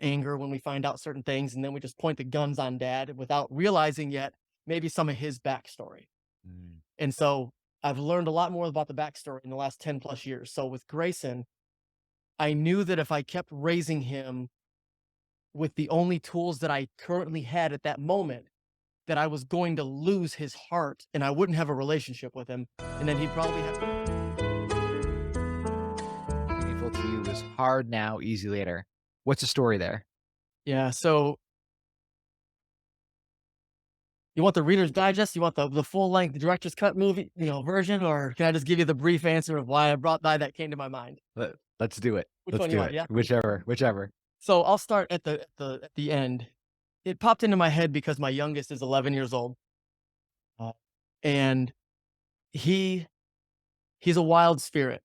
anger when we find out certain things, and then we just point the guns on dad without realizing yet maybe some of his backstory. Mm. And so I've learned a lot more about the backstory in the last 10 plus years. So with Grayson, I knew that if I kept raising him with the only tools that I currently had at that moment, that I was going to lose his heart and I wouldn't have a relationship with him. And then he'd probably have. Meaningful to you was hard now, easy later. What's the story there? Yeah. So you want the Reader's Digest? You want the full length director's cut movie, version, or can I just give you the brief answer of why I brought by that came to my mind? Let's do it. Which Let's one you do want? it. Yeah. Whichever. So I'll start at the end. It popped into my head because my youngest is 11 years old, uh, and he he's a wild spirit,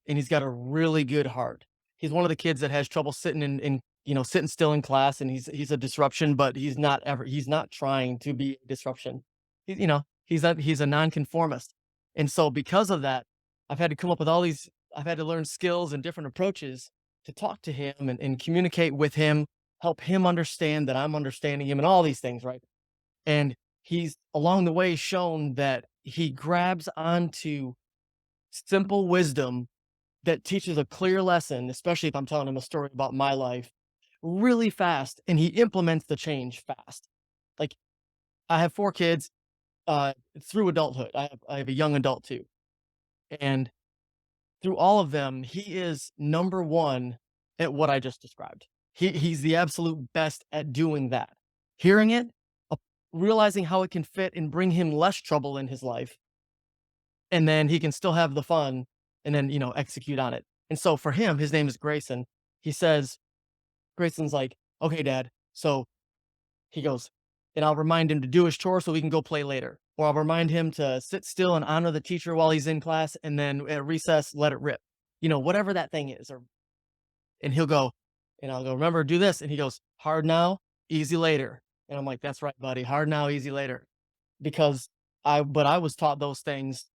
and he's got a really good heart. He's one of the kids that has trouble sitting sitting still in class, and he's a disruption, but he's not trying to be a disruption. He's a nonconformist, and so because of that, I've had to come up with all these. I've had to learn skills and different approaches to talk to him and communicate with him, help him understand that I'm understanding him, and all these things, right? And he's along the way shown that he grabs onto simple wisdom that teaches a clear lesson, especially if I'm telling him a story about my life, really fast, and he implements the change fast. Like, I have 4 kids, through adulthood. I have a young adult too, and through all of them, he is number 1 at what I just described. He's the absolute best at doing that. Hearing it, ap realizing how it can fit and bring him less trouble in his life, and then he can still have the fun and then, execute on it. And so for him, his name is Grayson. He says Grayson's like, "Okay, dad." So he goes, and I'll remind him to do his chore so we can go play later. Or I'll remind him to sit still and honor the teacher while he's in class, and then at recess, let it rip. Whatever that thing is. And he'll go, and I'll go, "Remember, do this." And he goes, "Hard now, easy later." And I'm like, "That's right, buddy. Hard now, easy later." Because I was taught those things,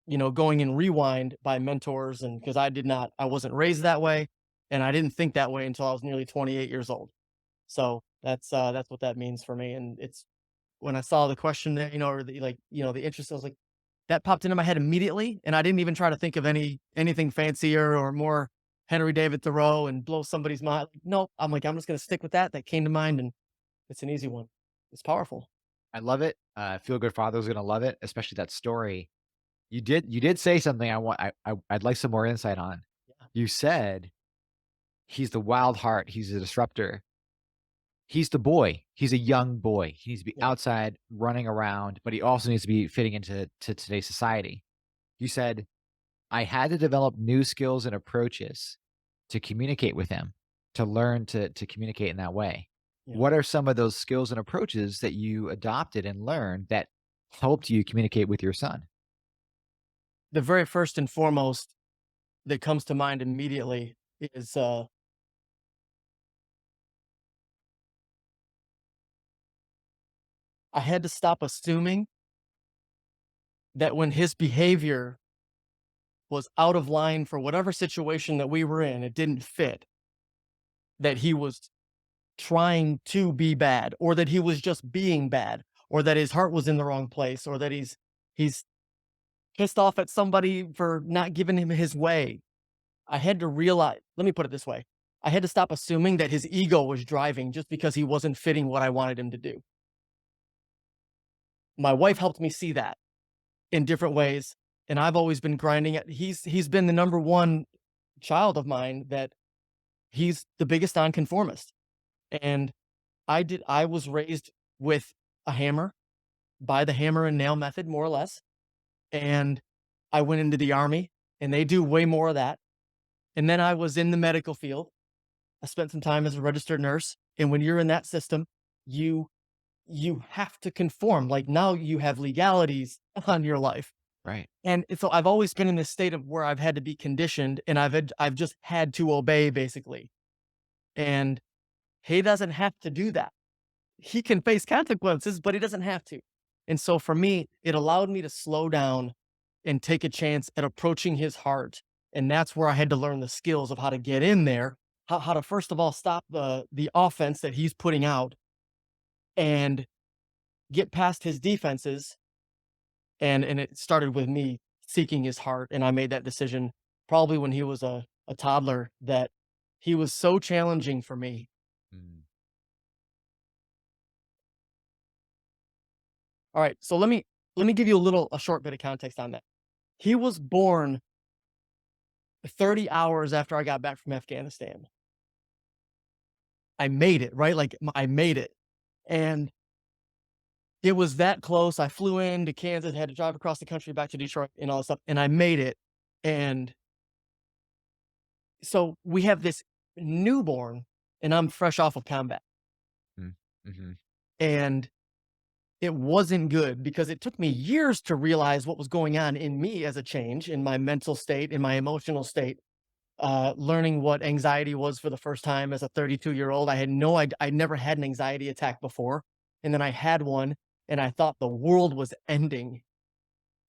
going in rewind by mentors, and because I wasn't raised that way, and I didn't think that way until I was nearly 28 years old. So that's what that means for me. And it's when I saw the question there, or the interest, I was like, that popped into my head immediately, and I didn't even try to think of anything fancier or more Henry David Thoreau and blow somebody's mind. Nope, I'm like, I'm just gonna stick with that. That came to mind, and it's an easy one. It's powerful. I love it. Feel Good Father was gonna love it, especially that story. You did say something I'd like some more insight on. Yeah, You said he's the wild heart, he's a disruptor. He's the boy. He's a young boy. He needs to be yeah. outside running around, but he also needs to be fitting into today's society. You said, I had to develop new skills and approaches to communicate with him, to learn to communicate in that way. Yeah. What are some of those skills and approaches that you adopted and learned that helped you communicate with your son? The very first and foremost that comes to mind immediately is I had to stop assuming that when his behavior was out of line for whatever situation that we were in, it didn't fit, that he was trying to be bad, or that he was just being bad, or that his heart was in the wrong place, or that he's pissed off at somebody for not giving him his way. I had to realize, let me put it this way. I had to stop assuming that his ego was driving just because he wasn't fitting what I wanted him to do. My wife helped me see that in different ways, and I've always been grinding it. He's been the number one child of mine that he's the biggest nonconformist. And I was raised with a hammer, by the hammer and nail method, more or less. And I went into the army, and they do way more of that. And then I was in the medical field. I spent some time as a registered nurse. And when you're in that system, you you have to conform. Like, now you have legalities on your life. Right. And so I've always been in this state of where I've had to be conditioned, and I've just had to obey, basically. And he doesn't have to do that. He can face consequences, but he doesn't have to. And so for me, it allowed me to slow down and take a chance at approaching his heart. And that's where I had to learn the skills of how to get in there, how to first of all stop the offense that he's putting out and get past his defenses. And it started with me seeking his heart, and I made that decision probably when he was a toddler, that he was so challenging for me. Mm, All right, so let me give you a short bit of context on that. He was born 30 hours after I got back from Afghanistan. I made it, right? Like I made it. And it was that close. I flew into Kansas, had to drive across the country back to Detroit and all this stuff, and I made it. And so we have this newborn, and I'm fresh off of combat. mm, mhm, And it wasn't good because it took me years to realize what was going on in me as a change in my mental state, in my emotional state. Learning what anxiety was for the first time as a 32-year-old. I had no idea. I never had an anxiety attack before. And then I had one, and I thought the world was ending.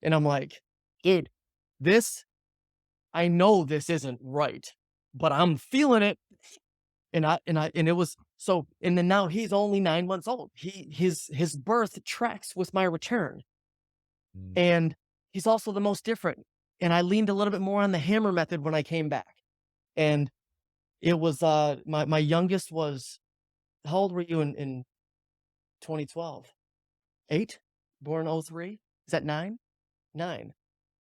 And I'm like, dude, this, I know this isn't right, but I'm feeling it. And it was so, and then now he's only 9 months old. His birth tracks with my return. mm, And he's also the most different. And I leaned a little bit more on the hammer method when I came back. And it was my youngest was, how old were you in 2012? 8? Born '03? Is that 9? 9.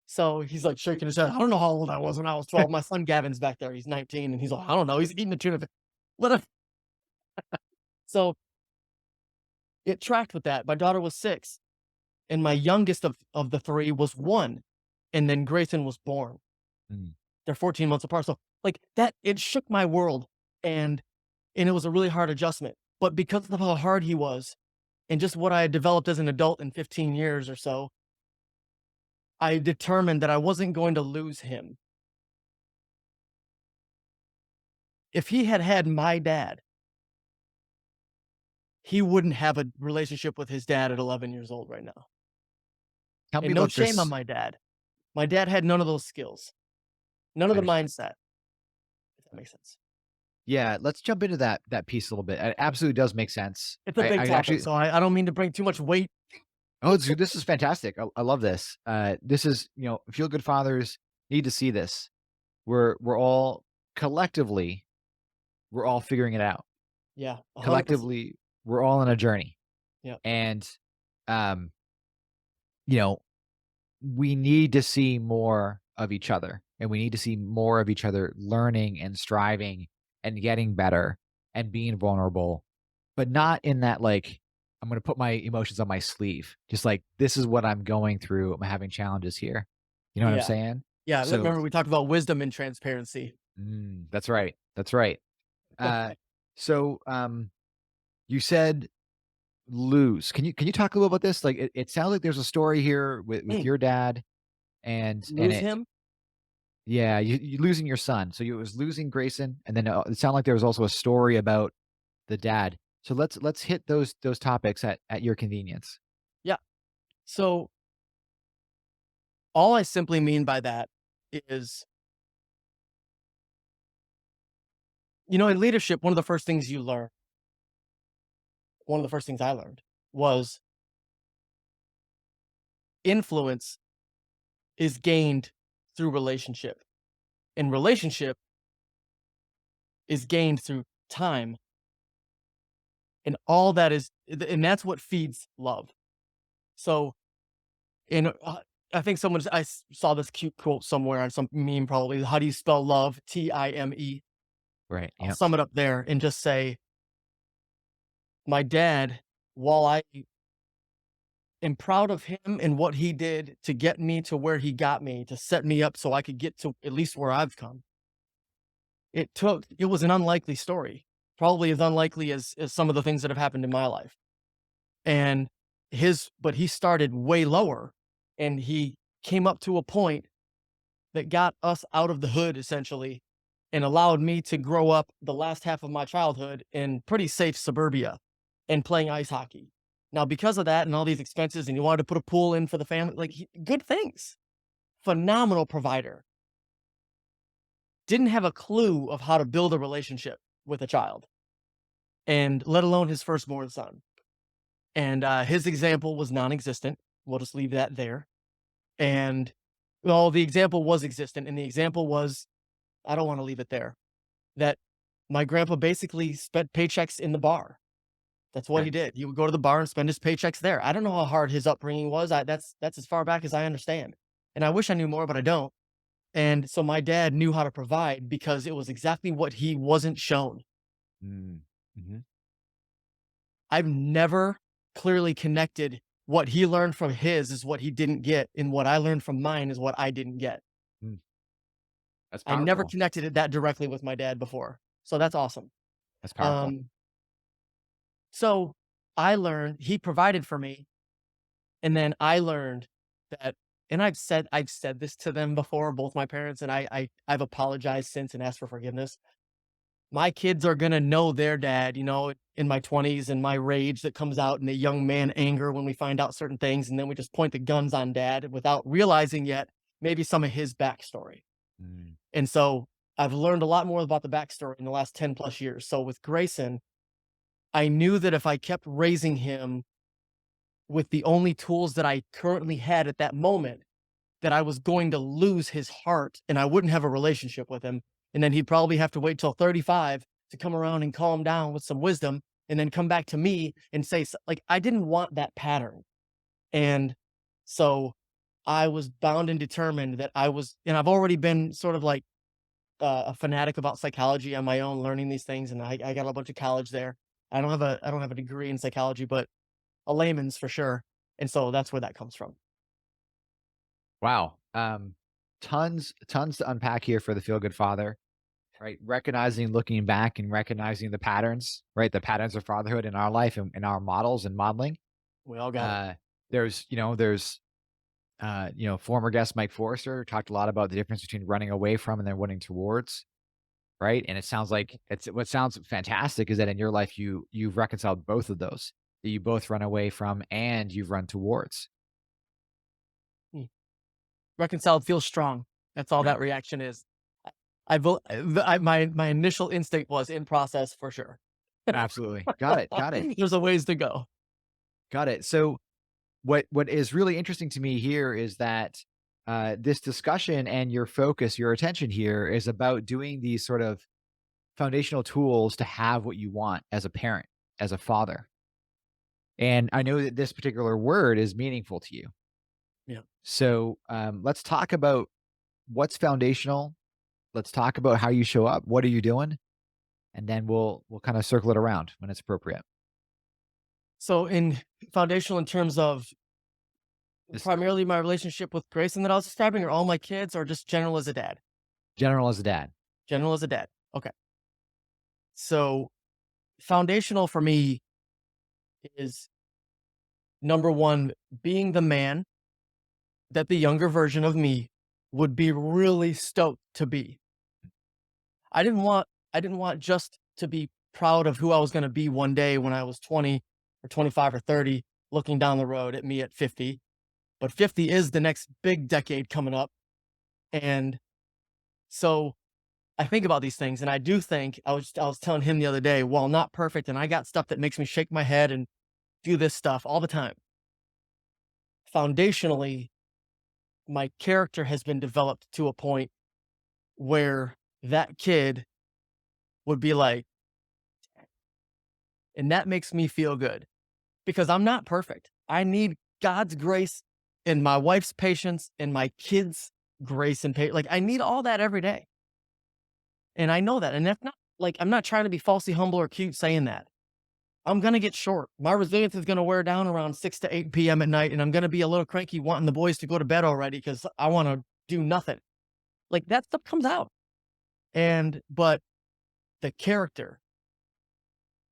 So he's like shaking his head. I don't know how old I was when I was 12. My son Gavin's back there. He's 19 and he's like, I don't know. He's eating a tuna fish. Let him. So it tracked with that. My daughter was 6, and my youngest of the 3 was 1. And then Grayson was born. mm. They're 14 months apart. So like that, it shook my world. And it was a really hard adjustment. But because of how hard he was, and just what I had developed as an adult in 15 years or so, I determined that I wasn't going to lose him. If he had had my dad, he wouldn't have a relationship with his dad at 11 years old right now. Tell me And no about shame on this. my dad. My dad had none of those skills, none of I the understand. mindset, if that makes sense. Yeah, let's jump into that piece a little bit. It absolutely does make sense. It's a big I topic, actually so I don't mean to bring too much weight. oh, this is fantastic. I love this. This is, feel good fathers need to see this. We're all collectively, we're all figuring it out. Yeah, 100%. Collectively, we're all on a journey. Yeah, And um, you know, we need to see more of each other, and we need to see more of each other learning and striving and getting better and being vulnerable, but not in that like I'm going to put my emotions on my sleeve. Just like this is what I'm going through. I'm having challenges here. You know what I'm yeah, saying? yeah. So Remember we talked about wisdom and transparency. that's right. That's right. Uh, so you said lose. Can you talk a little about this? Like it sounds like there's a story here with your dad and Lose it him? yeah, you losing your son. So you it was losing Grayson, and then, it sounded like there was also a story about the dad. So let's hit those topics at your convenience. Yeah. So all I simply mean by that is, in leadership, one of the first things you learn, one of the first things I learned was influence is gained through relationship, and relationship is gained through time. And all that is, and that's what feeds love. So, in I think saw this cute quote somewhere on some meme, probably. How do you spell love? Time. Right. I'll Yep. sum it up there and just say, my dad, while I am proud of him and what he did to get me to where he got me, to set me up so I could get to at least where I've come. It was an unlikely story, probably as unlikely as some of the things that have happened in my life. And but he started way lower, and he came up to a point that got us out of the hood essentially, and allowed me to grow up the last half of my childhood in pretty safe suburbia and playing ice hockey. Now, because of that and all these expenses, and he wanted to put a pool in for the family, like good things, phenomenal provider. didn't have a clue of how to build a relationship with a child, and let alone his firstborn son. And his example was non-existent. We'll just leave that there. And well, the example was existent, and the example was, I don't want to leave it there. That my grandpa basically spent paychecks in the bar. That's what Okay. he did. He would go to the bar and spend his paychecks there. I don't know how hard his upbringing was. That's as far back as I understand. And I wish I knew more, but I don't. And so my dad knew how to provide because it was exactly what he wasn't shown. Mm. Mhm. I've never clearly connected what he learned from his is what he didn't get, and what I learned from mine is what I didn't get. Mm. That's I never powerful. connected it that directly with my dad before. So that's awesome. That's powerful. Um, so I learned he provided for me, and then I learned that, and I've said this to them before, both my parents, and I've apologized since and asked for forgiveness. My kids are gonna know their dad, in my 20s, and my rage that comes out in the young man anger when we find out certain things, and then we just point the guns on dad without realizing yet maybe some of his backstory. Mm. And so I've learned a lot more about the backstory in the last 10 plus years. So with Grayson, I knew that if I kept raising him with the only tools that I currently had at that moment, that I was going to lose his heart and I wouldn't have a relationship with him. And then he'd probably have to wait till 35 to come around and calm down with some wisdom and then come back to me and say, like, I didn't want that pattern. And so I was bound and determined that and I've already been sort of like a fanatic about psychology on my own, learning these things. And I got a bunch of college there. I don't have a degree in psychology, but a layman's for sure. And so that's where that comes from. Wow. Tons to unpack here for the feel good father, right? Recognizing, looking back and recognizing the patterns, right? The patterns of fatherhood in our life and in our models and modeling. We all got it. Uh, there's former guest Mike Forrester talked a lot about the difference between running away from and then running towards, right? And it sounds like it's what sounds fantastic is that in your life you've reconciled both of those. That you both run away from and you've run towards. Mm. Reconciled feels strong. That's all that Right. reaction is. I vo I my initial instinct was in process for sure. Absolutely. Got it. Got it. There's a ways to go. Got it. So what is really interesting to me here is that this discussion and your focus, your attention here is about doing these sort of foundational tools to have what you want as a parent, as a father. And I know that this particular word is meaningful to you. Yeah. So let's talk about what's foundational. Let's talk about how you show up. What are you doing? And then we'll kind of circle it around when it's appropriate. So in foundational in terms of Just primarily my relationship with Grayson that I was describing, or all my kids, or just general as a dad? general as a dad. General as a dad. Okay. So foundational for me is number 1, being the man that the younger version of me would be really stoked to be. I didn't want just to be proud of who I was gonna be one day when I was 20 or 25 or 30, looking down the road at me at 50, but 50 is the next big decade coming up, and so I think about these things, and I do think I was telling him the other day, while not perfect, and I got stuff that makes me shake my head and do this stuff all the time, foundationally, my character has been developed to a point where that kid would be like, and that makes me feel good because I'm not perfect. I need God's grace and my wife's patience and my kids' grace and patience. Like I need all that every day. And I know that. And that's not like I'm not trying to be falsely humble or cute saying that. I'm gonna get short. My resilience is gonna wear down around 6 to 8 p.m. at night, and I'm gonna be a little cranky wanting the boys to go to bed already because I want to do nothing. Like that stuff comes out. But the character,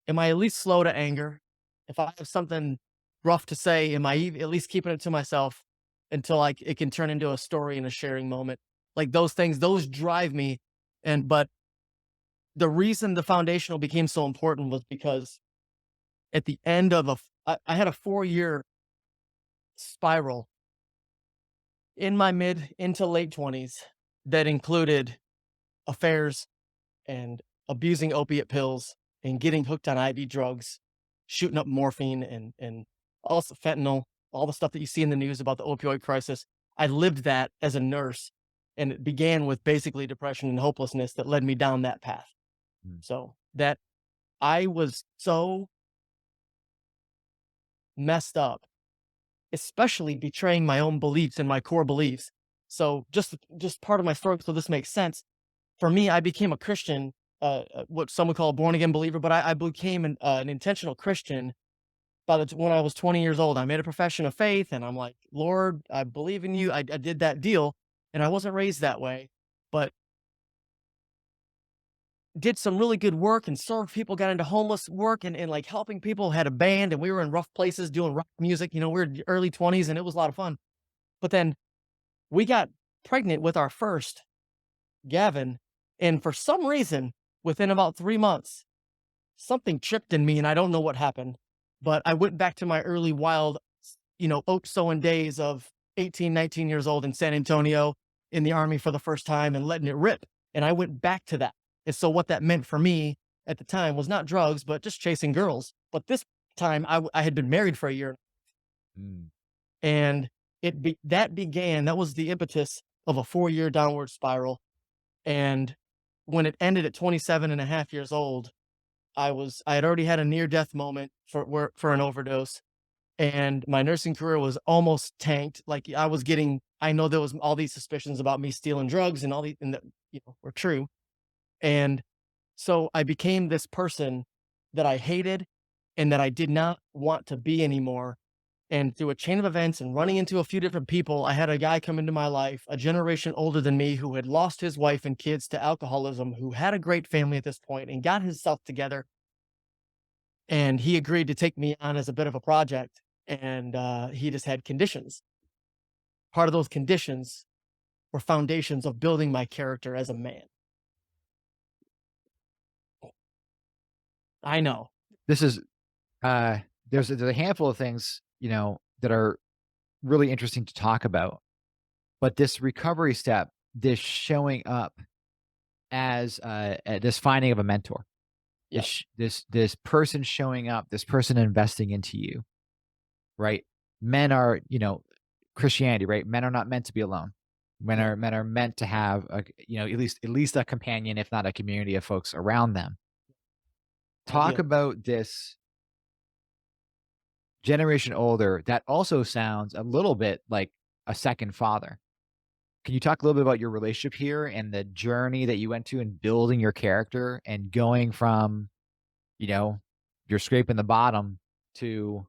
am I at least slow to anger? If I have something rough to say, am I at least keeping it to myself until it can turn into a story and a sharing moment? Like those things, those drive me. But the reason the foundational became so important was because at the end of I had a 4-year spiral in my mid into late 20s that included affairs and abusing opiate pills and getting hooked on IV drugs, shooting up morphine and also fentanyl, all the stuff that you see in the news about the opioid crisis. I lived that as a nurse, and it began with basically depression and hopelessness that led me down that path. Mm. So that I was so messed up, especially betraying my own beliefs and my core beliefs. So just part of my story, so this makes sense. For me, I became a Christian, what some would call a born again believer, but I became an intentional Christian when I was 20 years old. I made a profession of faith, and I'm like, Lord, I believe in you. I did that deal, and I wasn't raised that way, but did some really good work and served people, got into homeless work and like helping people, had a band, and we were in rough places doing rock music. We were in the early 20s and it was a lot of fun. But then we got pregnant with our first, Gavin. And for some reason, within about 3 months, something tripped in me and I don't know what happened. But I went back to my early wild, oat sowing days of 18, 19 years old in San Antonio in the army for the first time and letting it rip. And I went back to that. And so what that meant for me at the time was not drugs, but just chasing girls. But this time I had been married for a year, Mm. and that was the impetus of a 4-year downward spiral. And when it ended at 27 and a half years old, I had already had a near death moment for an overdose, and my nursing career was almost tanked. Like I know there was all these suspicions about me stealing drugs and all these, and that, were true. And so I became this person that I hated and that I did not want to be anymore. And through a chain of events and running into a few different people, I had a guy come into my life, a generation older than me, who had lost his wife and kids to alcoholism, who had a great family at this point and got himself together. And he agreed to take me on as a bit of a project. And he just had conditions. Part of those conditions were foundations of building my character as a man. I know. This is uh there's a handful of things, that are really interesting to talk about. But this recovery step, this showing up as this finding of a mentor, Yeah. this person showing up, this person investing into you, right? Men are, Christianity, right? Men are not meant to be alone. No. Men are meant to have at least a companion, if not a community of folks around them. Talk Ideal. about this generation older that also sounds a little bit like a second father. Can you talk a little bit about your relationship here and the journey that you went to in building your character and going from, you know, you're scraping the bottom to,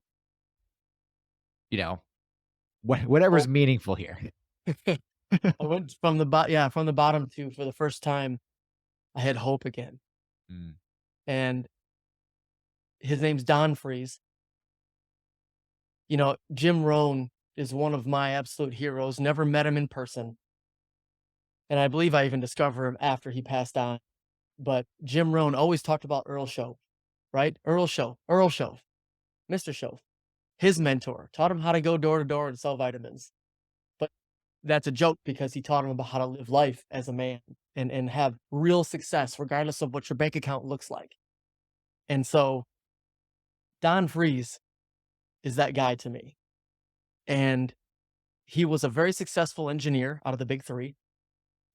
you know, Oh, whatever's meaningful here? I went from the bottom to, for the first time, I had hope again. Mm. And his name's Don Freeze. Jim Rohn is one of my absolute heroes. Never met him in person. And I believe I even discovered him after he passed on. But Jim Rohn always talked about Earl Show, right? Earl Show, Mr. Show. His mentor taught him how to go door to door and sell vitamins. But that's a joke because he taught him about how to live life as a man and have real success regardless of what your bank account looks like. And so Don Freeze is that guy to me. And he was a very successful engineer out of the big three.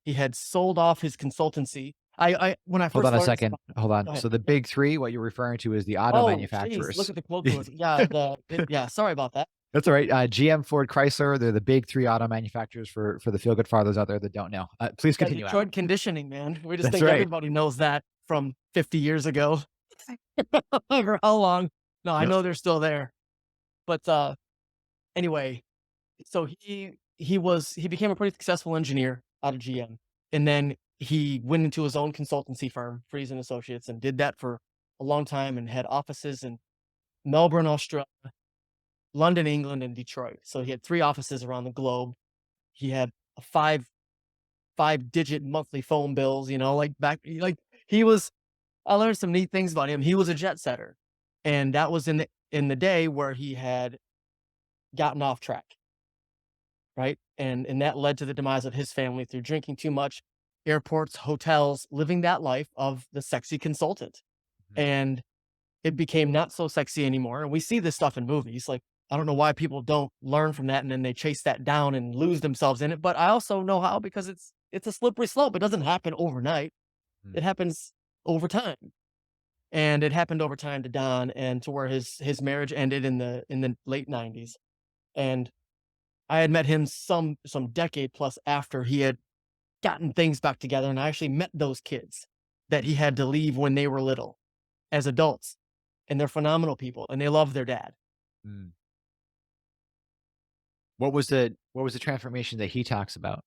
He had sold off his consultancy. I when I Hold first on a learned this second. about. Hold on. Go ahead. So the Yeah. big three, what you're referring to is the auto Oh, jeez, look manufacturers. at the colloquialism. Yeah, yeah, sorry about that. That's all right. GM, Ford, Chrysler, they're the big three auto manufacturers for the feel good fathers out there that don't know. Please Yeah, continue, Adam. Detroit conditioning, man. We just That's think right. everybody knows that from 50 years ago. For how long? No, I Yep. know they're still there. But anyway, so he became a pretty successful engineer out of GM. And then he went into his own consultancy firm, Freeze and Associates, and did that for a long time and had offices in Melbourne, Australia, London, England, and Detroit. So he had 3 offices around the globe. He had a 5-digit monthly phone bills, he was I learned some neat things about him. He was a jet setter. And that was in the day where he had gotten off track, right? And that led to the demise of his family through drinking too much. airports, hotels, living that life of the sexy consultant. Mhm. And it became not so sexy anymore. And we see this stuff in movies. Like, I don't know why people don't learn from that and then they chase that down and lose themselves in it. But I also know how, because it's a slippery slope. It doesn't happen overnight. Mhm. It happens over time. And it happened over time to Don, and to where his marriage ended in the late 90s. And I had met him some decade plus after he had gotten things back together, and I actually met those kids that he had to leave when they were little as adults, and they're phenomenal people, and they love their dad. Mm. What was the transformation that he talks about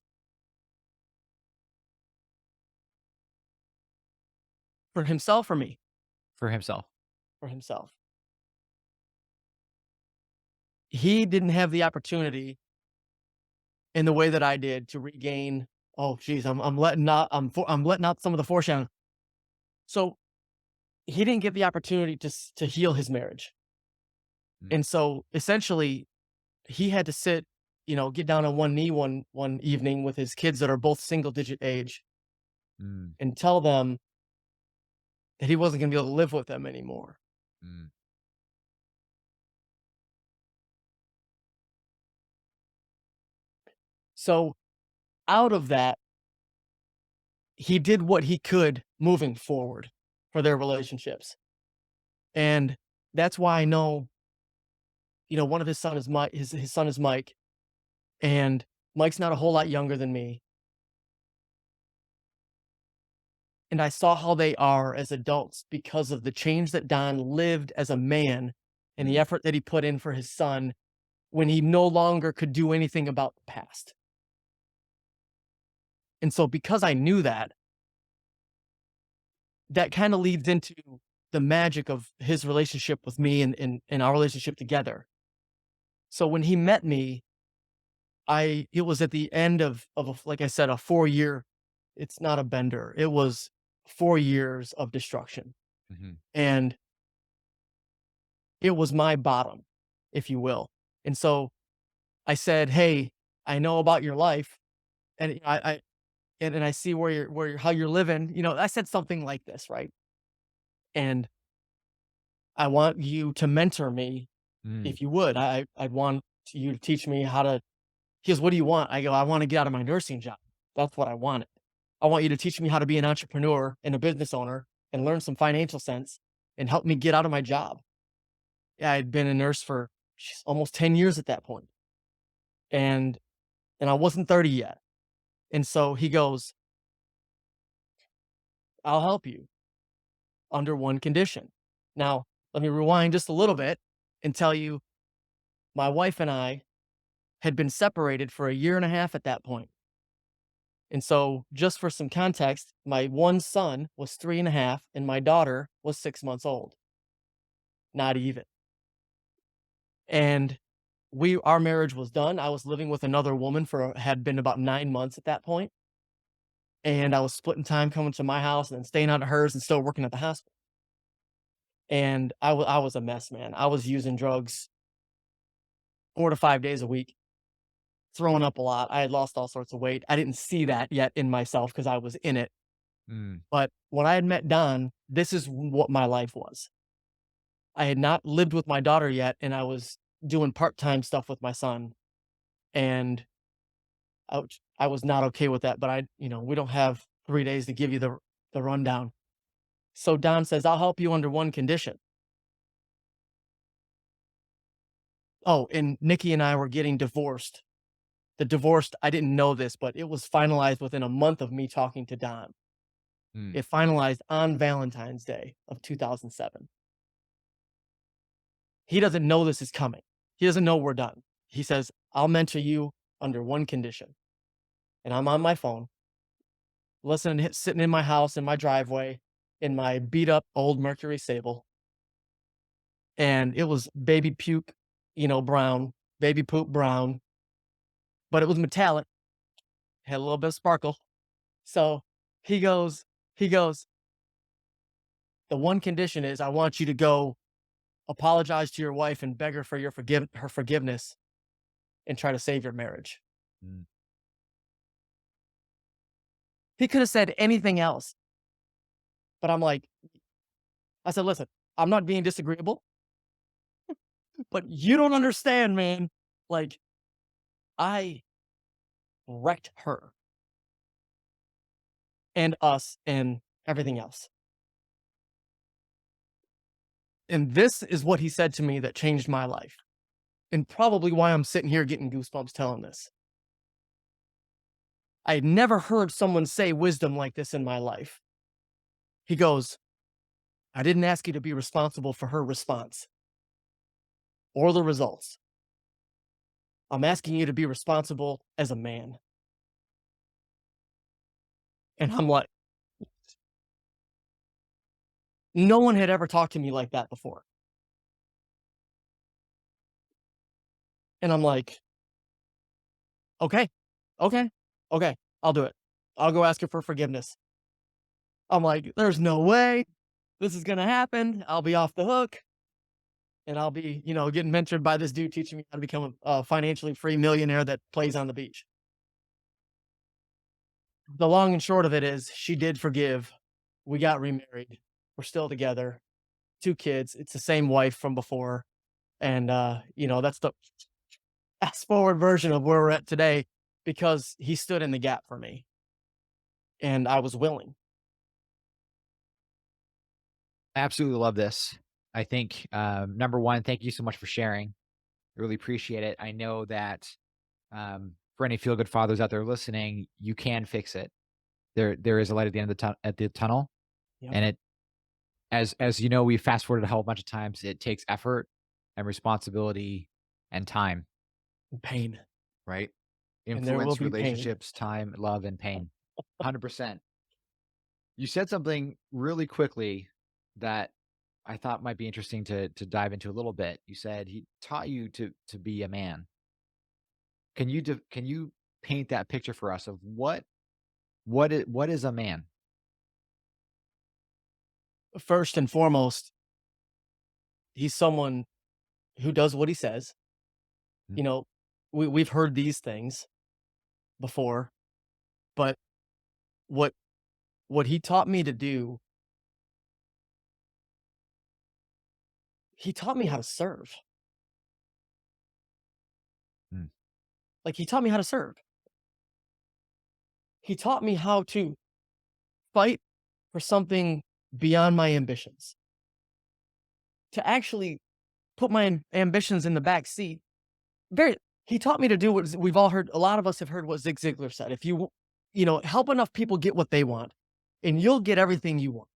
For himself or me? for himself? For himself. He didn't have the opportunity in the way that I did to regain. Oh, geez, I'm letting out I'm letting out some of the foreshadowing. So, he didn't get the opportunity to heal his marriage, Mm. and so, essentially, he had to sit, get down on one knee one evening with his kids that are both single digit age, Mm. and tell them that he wasn't gonna be able to live with them anymore. Mm. So, out of that, he did what he could moving forward for their relationships. And that's why I know, one of his son is Mike. His son is Mike, and Mike's not a whole lot younger than me. And I saw how they are as adults because of the change that Don lived as a man and the Mm. effort that he put in for his son when he no longer could do anything about the past. And so, because I knew that, that kind of leads into the magic of his relationship with me, and our relationship together. So when he met me, it was at the end of like I said, a 4 year. It's not a bender. It was 4 years of destruction, Mhm. and it was my bottom, if you will. And so I said, "Hey, I know about your life, and and I see how you're living." I said something like this, right? And I want you to mentor me, Mm. if you would. I'd want you to teach me how to. He goes, "What do you want?" I go, "I want to get out of my nursing job. That's what I wanted. I want you to teach me how to be an entrepreneur and a business owner and learn some financial sense and help me get out of my job." Yeah, I had been a nurse for almost 10 years at that point, and I wasn't 30 yet. And so he goes, "I'll help you under one condition." Now, let me rewind just a little bit and tell you, my wife and I had been separated for a year and a half at that point. And so, just for some context, my one son was 3.5 and my daughter was 6 months old, not even. And our marriage was done. I was living with another woman had been about 9 months at that point, and I was splitting time coming to my house and then staying out of hers and still working at the hospital. And I was a mess, man. I was using drugs 4 to 5 days a week, throwing up a lot. I had lost all sorts of weight. I didn't see that yet in myself because I was in it. Mm. But when I had met Don, this is what my life was. I had not lived with my daughter yet, and I was doing part-time stuff with my son, and I was not okay with that, but we don't have 3 days to give you the rundown. So Don says, "I'll help you under one condition." Oh, and Nikki and I were getting divorced. I didn't know this, but it was finalized within a month of me talking to Don. Mm. It finalized on Valentine's Day of 2007. He doesn't know this is coming. He doesn't know we're done. He says, "I'll mentor you under one condition." And I'm on my phone, listening, sitting in my house in my driveway in my beat up old Mercury Sable, and it was baby puke, brown, baby poop brown, but it was metallic, had a little bit of sparkle. So he goes, he goes, "The one condition is I want you to go apologize to your wife and beg her for her forgiveness and try to save your marriage." Mm. He could have said anything else, but I said, listen, I'm not being disagreeable, but you don't understand, man. Like, I wrecked her and us and everything else. And this is what he said to me that changed my life, and probably why I'm sitting here getting goosebumps telling this. I had never heard someone say wisdom like this in my life. He goes, I didn't ask you to be responsible for her response or the results. I'm asking you to be responsible as a man. And I'm like, no one had ever talked to me like that before. And I'm like, okay, okay, okay, I'll do it. I'll go ask her for forgiveness. I'm like, there's no way this is going to happen. I'll be off the hook and I'll be, getting mentored by this dude teaching me how to become a financially free millionaire that plays on the beach. The long and short of it is she did forgive. We got remarried. We're still together. 2 kids. It's the same wife from before. And, that's the fast forward version of where we're at today because he stood in the gap for me and I was willing. I absolutely love this. I think, number one, thank you so much for sharing. I really appreciate it. I know that for any feel good fathers out there listening, you can fix it. There is a light at the end of the tunnel, Yep. and it as you know, we fast forwarded a whole bunch of times. It takes effort and responsibility and time, Pain. right? And there will Influence, be pain. relationships, time, love, and pain. 100%. You said something really quickly that I thought might be interesting to dive into a little bit. You said he taught you to be a man. Can you paint that picture for us of what is a man? First and foremost, he's someone who does what he says. Mm, You know, we've heard these things before, but what what he taught me to do, he taught me how to serve. mm, Like, he taught me how to serve. He taught me how to fight for something beyond my ambitions, to actually put my ambitions in the back seat. Very He taught me to do what we've all heard, a lot of us have heard what Zig Ziglar said. If help enough people get what they want, and you'll get everything you want.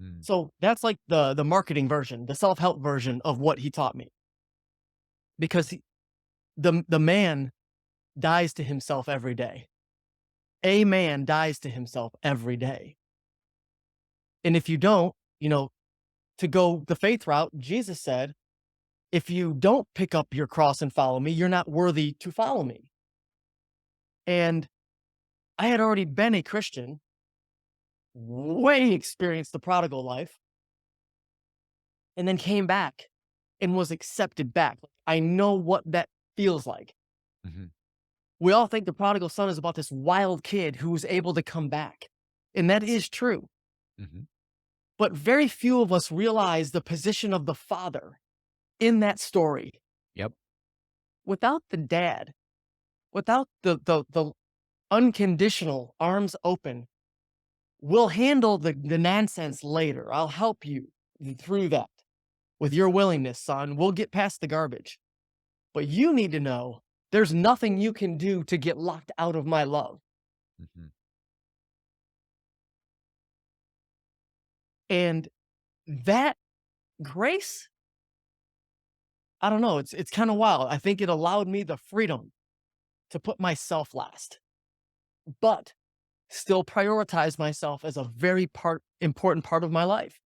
mm, So that's like the marketing version, the self-help version of what he taught me. Because the man dies to himself every day. A man dies to himself every day. And if you don't, to go the faith route, Jesus said, if you don't pick up your cross and follow me, you're not worthy to follow me. And I had already been a Christian, way experienced the prodigal life, and then came back and was accepted back. I know what that feels like. mhm, We all think the prodigal son is about this wild kid who was able to come back. And that is true. mhm. But very few of us realize the position of the father in that story. Yep. Without the dad, without the unconditional arms open, we'll handle the nonsense later. I'll help you through that with your willingness, son. We'll get past the garbage. But you need to know there's nothing you can do to get locked out of my love. Mhm. And that grace, I don't know, it's kind of wild. I think it allowed me the freedom to put myself last, but still prioritize myself as a very important part of my life.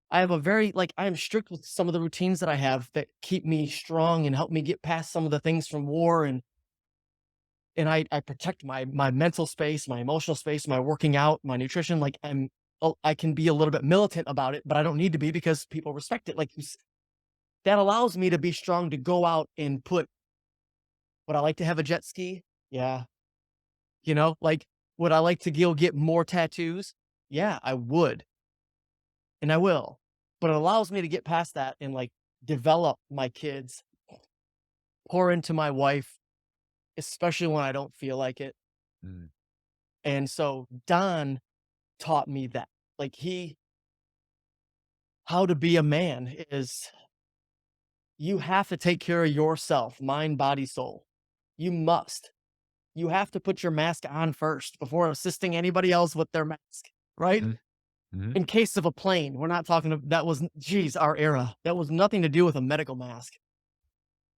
I have a very I am strict with some of the routines that I have that keep me strong and help me get past some of the things from war, and I protect my mental space, my emotional space, my working out, my nutrition. I can be a little bit militant about it, but I don't need to be because people respect it. That allows me to be strong to go out and put. Would I like to have a jet ski? Yeah, like Would I like to go get more tattoos? Yeah, I would, and I will. But it allows me to get past that and like develop my kids, pour into my wife, especially when I don't feel like it. Mm. And so Don taught me that. Like how to be a man is you have to take care of yourself, mind, body, soul. You must. You have to put your mask on first before assisting anybody else with their mask, right? Mhm. Mhm. In case of a plane, we're not talking that was geez, our era. That was nothing to do with a medical mask.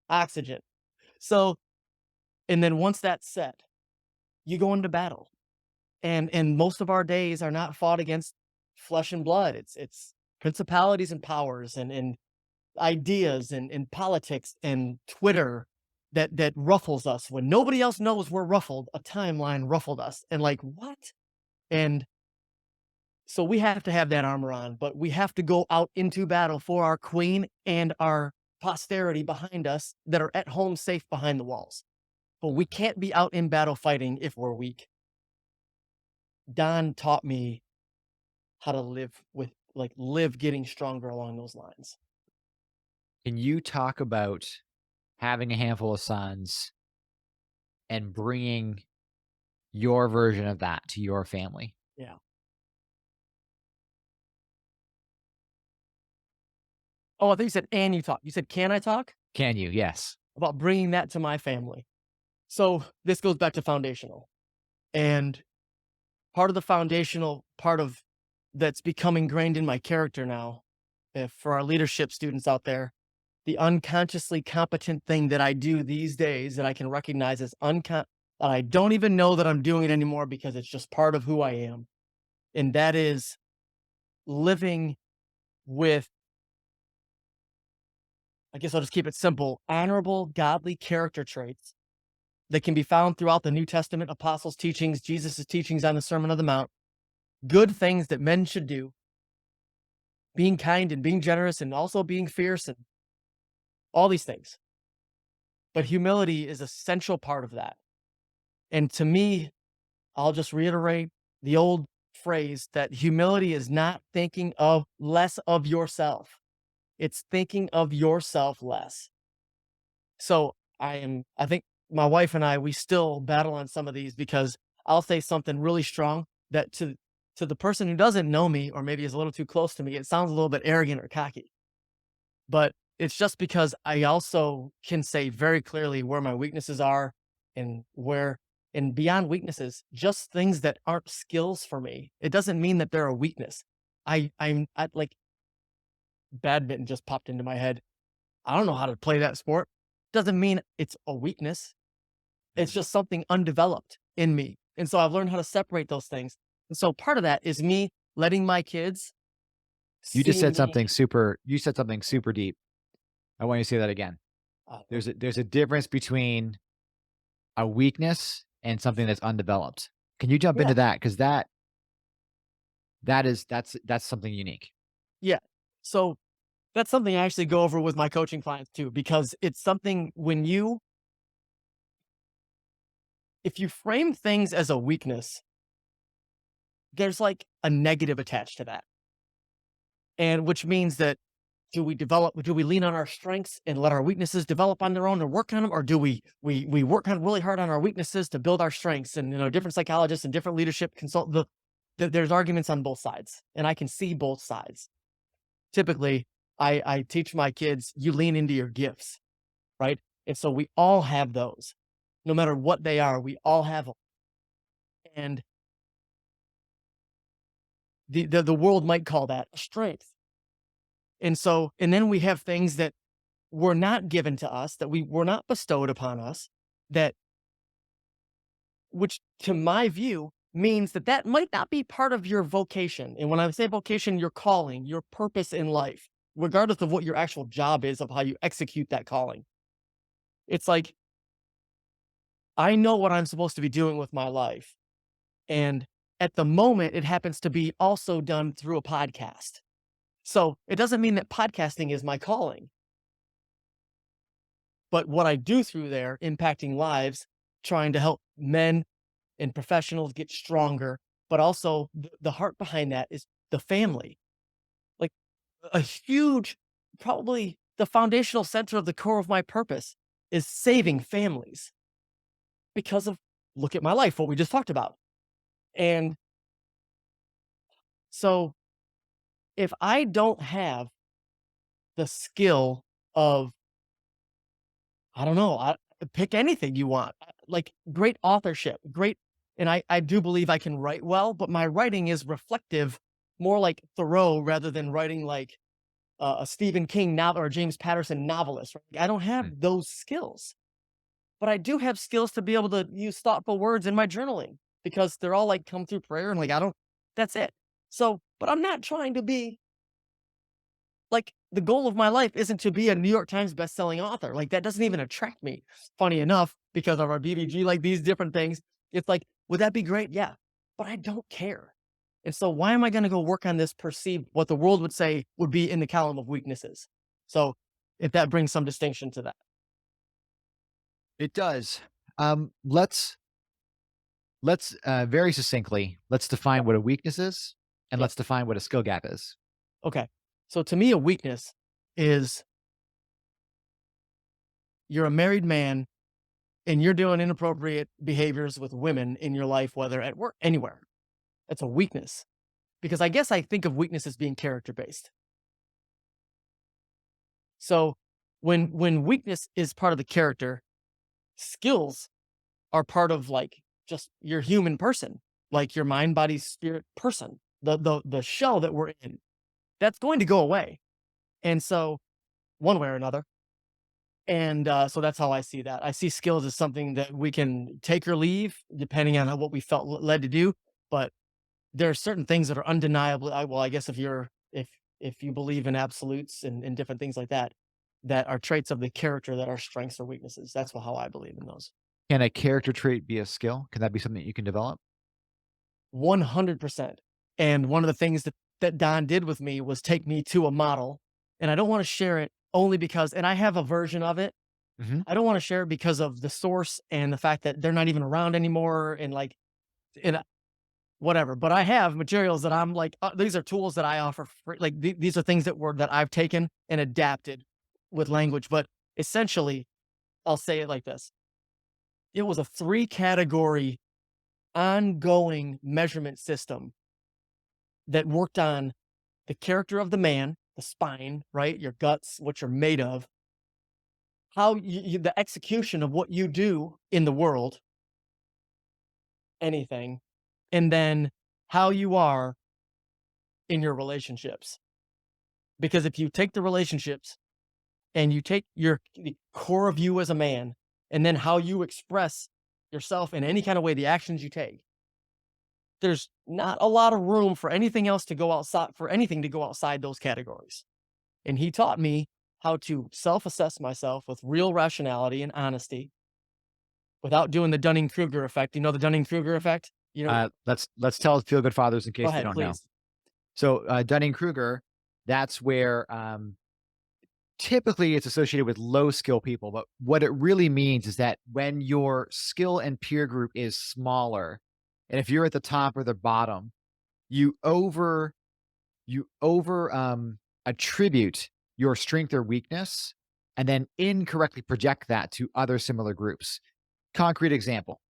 Oxygen. So, and then once that's set, you go into battle. And most of our days are not fought against flesh and blood. It's principalities and powers and ideas and politics and Twitter that ruffles us when nobody else knows we're ruffled. A timeline ruffled us, and like what? And so we have to have that armor on, but we have to go out into battle for our queen and our posterity behind us that are at home safe behind the walls. But we can't be out in battle fighting if we're weak. Don taught me how to live with like live getting stronger along those lines. Can you talk about having a handful of sons and bringing your version of that to your family? Yeah. Oh, I think you said, "And you talk." You said, "Can I talk?" Can you? Yes. About bringing that to my family. So, this goes back to foundational, and part of the foundational part of that's become ingrained in my character now, if for our leadership students out there, the unconsciously competent thing that I do these days that I can recognize as that I don't even know that I'm doing it anymore because it's just part of who I am, and that is living with, I guess I'll just keep it simple, honorable, godly character traits that can be found throughout the New Testament, apostles' teachings, Jesus' teachings on the Sermon on the Mount, good things that men should do, being kind and being generous and also being fierce and all these things. But humility is an essential part of that. And to me, I'll just reiterate the old phrase that humility is not thinking of less of yourself. It's thinking of yourself less. So I think my wife and we still battle on some of these because I'll say something really strong that to the person who doesn't know me or maybe is a little too close to me, it sounds a little bit arrogant or cocky. But it's just because I also can say very clearly where my weaknesses are and where and beyond weaknesses, just things that aren't skills for me. It doesn't mean that they're a weakness. I like badminton just popped into my head. I don't know how to play that sport. Doesn't mean it's a weakness. It's Mhm. just something undeveloped in me. And so I've learned how to separate those things. And so part of that is me letting my kids You just see said me. something super you said something super deep. I want you to say that again. Thank you. There's a difference between a weakness and something that's undeveloped. Can you jump Yeah. into that? Because that's something unique. Yeah. So that's something I actually go over with my coaching clients too, because it's something when if you frame things as a weakness, there's like a negative attached to that. And which means that do we lean on our strengths and let our weaknesses develop on their own and work on them, or do we work on really hard on our weaknesses to build our strengths? And different psychologists and different leadership consult there's arguments on both sides, and I can see both sides. Typically, I teach my kids you lean into your gifts, right? And so we all have those, no matter what they are. We all have them, and the world might call that a strength. And so, and then we have things that were not given to us, that we were not bestowed upon us, that which to my view means that that might not be part of your vocation. And when I say vocation, your calling, your purpose in life, regardless of what your actual job is, of how you execute that calling. It's like, I know what I'm supposed to be doing with my life. And at the moment, it happens to be also done through a podcast. So it doesn't mean that podcasting is my calling, but what I do through there, impacting lives, trying to help men and professionals get stronger, but also the heart behind that is the family. Like a huge, probably the foundational center of the core of my purpose is saving families because of look at my life, what we just talked about. And so if I don't have the skill of, I don't know, pick anything you want, like great authorship, great, and I do believe I can write well, but my writing is reflective, more like Thoreau rather than writing like a Stephen King novel or a James Patterson novelist. Right? I don't Mm. have those skills, but I do have skills to be able to use thoughtful words in my journaling because they're all like come through prayer and like I don't. That's it. So, but I'm not trying to be like the goal of my life isn't to be a New York Times bestselling author. Like that doesn't even attract me. Funny enough, because of our BBG, like these different things, it's like, would that be great? Yeah, but I don't care. And so why am I going to go work on this perceived, what the world would say would be in the column of weaknesses? So if that brings some distinction to that. It does. Let's very succinctly, let's define what a weakness is, and Yeah. let's define what a skill gap is. Okay. So to me, a weakness is you're a married man and you're doing inappropriate behaviors with women in your life, whether at work, anywhere. That's a weakness. Because I guess I think of weakness as being character based. So when weakness is part of the character, skills are part of like just your human person, like your mind, body, spirit person, the shell that we're in. That's going to go away. And so one way or another. And so that's how I see that. I see skills as something that we can take or leave depending on what we felt led to do. But there are certain things that are undeniably well, I guess if you believe in absolutes and different things like that, that are traits of the character that are strengths or weaknesses. That's how I believe in those. Can a character trait be a skill? Can that be something that you can develop? 100%. And one of the things that Don did with me was take me to a model. And I don't want to share it only because, and I have a version of it. Mhm. I don't want to share it because of the source and the fact that they're not even around anymore. And like, and whatever. But I have materials that I'm like, these are tools that I offer free. Like these are things that I've taken and adapted with language. But essentially, I'll say it like this: it was a three category ongoing measurement system that worked on the character of the man, the spine, right, your guts, what you're made of, how the execution of what you do in the world, anything, and then how you are in your relationships. Because if you take the relationships and you take the core of you as a man, and then how you express yourself in any kind of way, the actions you take, there's not a lot of room for anything else to go outside, for anything to go outside those categories. And he taught me how to self-assess myself with real rationality and honesty without doing the Dunning-Kruger effect. You know the Dunning-Kruger effect? You know, Let's tell Feel Good Fathers in go case they ahead, don't know. please. So, Dunning-Kruger, that's where, typically it's associated with low skill people, but what it really means is that when your skill and peer group is smaller, and if you're at the top or the bottom, you over attribute your strength or weakness and then incorrectly project that to other similar groups. Concrete example.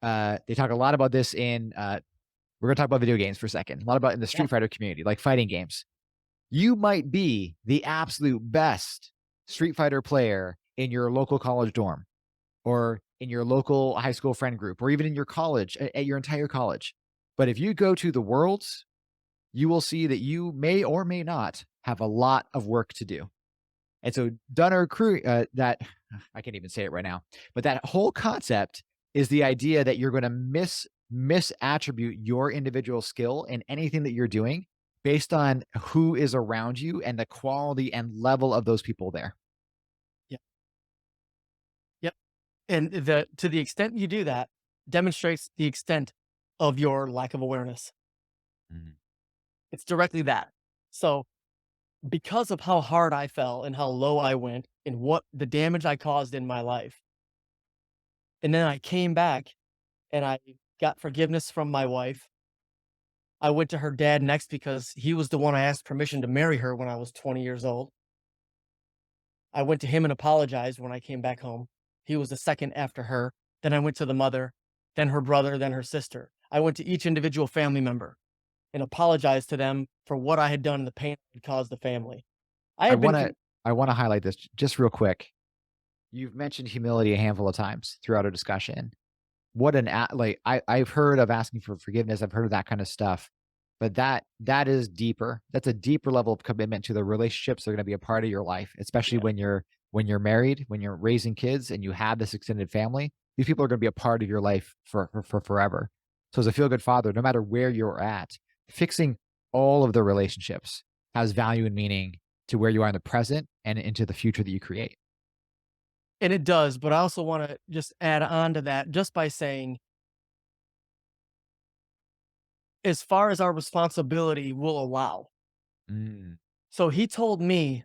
They talk a lot about this in we're gonna talk about video games for a second. A lot about in the Yeah, Street Fighter community, like fighting games. You might be the absolute best Street Fighter player in your local college dorm or in your local high school friend group or even in your college at your entire college. But if you go to the worlds, you will see that you may or may not have a lot of work to do. And so Dunner Crew, that I can't even say it right now, but that whole concept is the idea that you're going to misattribute your individual skill in anything that you're doing based on who is around you and the quality and level of those people there. yeah, yep. And the to the extent you do that demonstrates the extent of your lack of awareness. Mhm. It's directly that. So because of how hard I fell and how low I went and what the damage I caused in my life, and then I came back and I got forgiveness from my wife. I went to her dad next because he was the one I asked permission to marry her when I was 20 years old. I went to him and apologized when I came back home. He was the second after her. Then I went to the mother, then her brother, then her sister. I went to each individual family member and apologized to them for what I had done and the pain it had caused the family. I I had been wanna con I wanna highlight this just real quick. You've mentioned humility a handful of times throughout our discussion. What an a like, I've heard of asking for forgiveness, I've heard of that kind of stuff, but that is deeper. That's a deeper level of commitment to the relationships that are gonna be a part of your life, especially yeah. when you're married, when you're raising kids, and you have this extended family. These people are gonna be a part of your life for forever. So as a feel-good father, no matter where you're at, fixing all of the relationships has value and meaning to where you are in the present and into the future that you create. And it does, but I also wanna just add on to that just by saying, as far as our responsibility will allow. Mm, So he told me,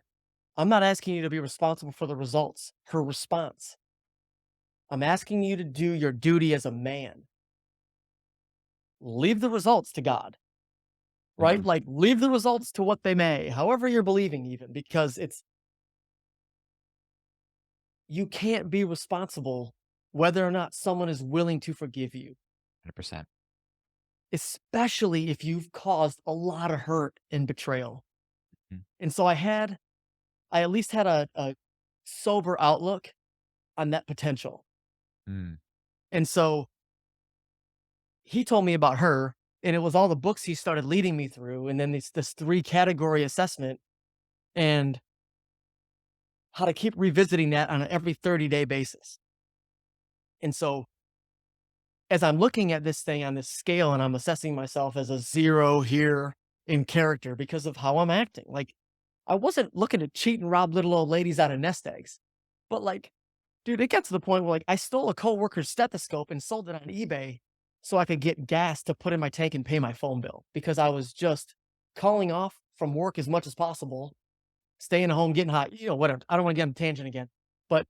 "I'm not asking you to be responsible for the results." Her response, "I'm asking you to do your duty as a man. Leave the results to God." Right? mhm, Like, leave the results to what they may, however you're believing even, because it's you can't be responsible whether or not someone is willing to forgive you, 100%. especially if you've caused a lot of hurt and betrayal. Mm, And so I at least had a sober outlook on that potential. mm, And so he told me about her, and it was all the books he started leading me through, and then this three category assessment, and how to keep revisiting that on an every 30-day basis. And so as I'm looking at this thing on this scale and I'm assessing myself as a 0 here in character because of how I'm acting, like, I wasn't looking to cheat and rob little old ladies out of nest eggs, but, like, dude, it got to the point where, like, I stole a coworker's stethoscope and sold it on eBay so I could get gas to put in my tank and pay my phone bill because I was just calling off from work as much as possible, staying at home, getting hot, whatever. I don't wanna get on a tangent again, but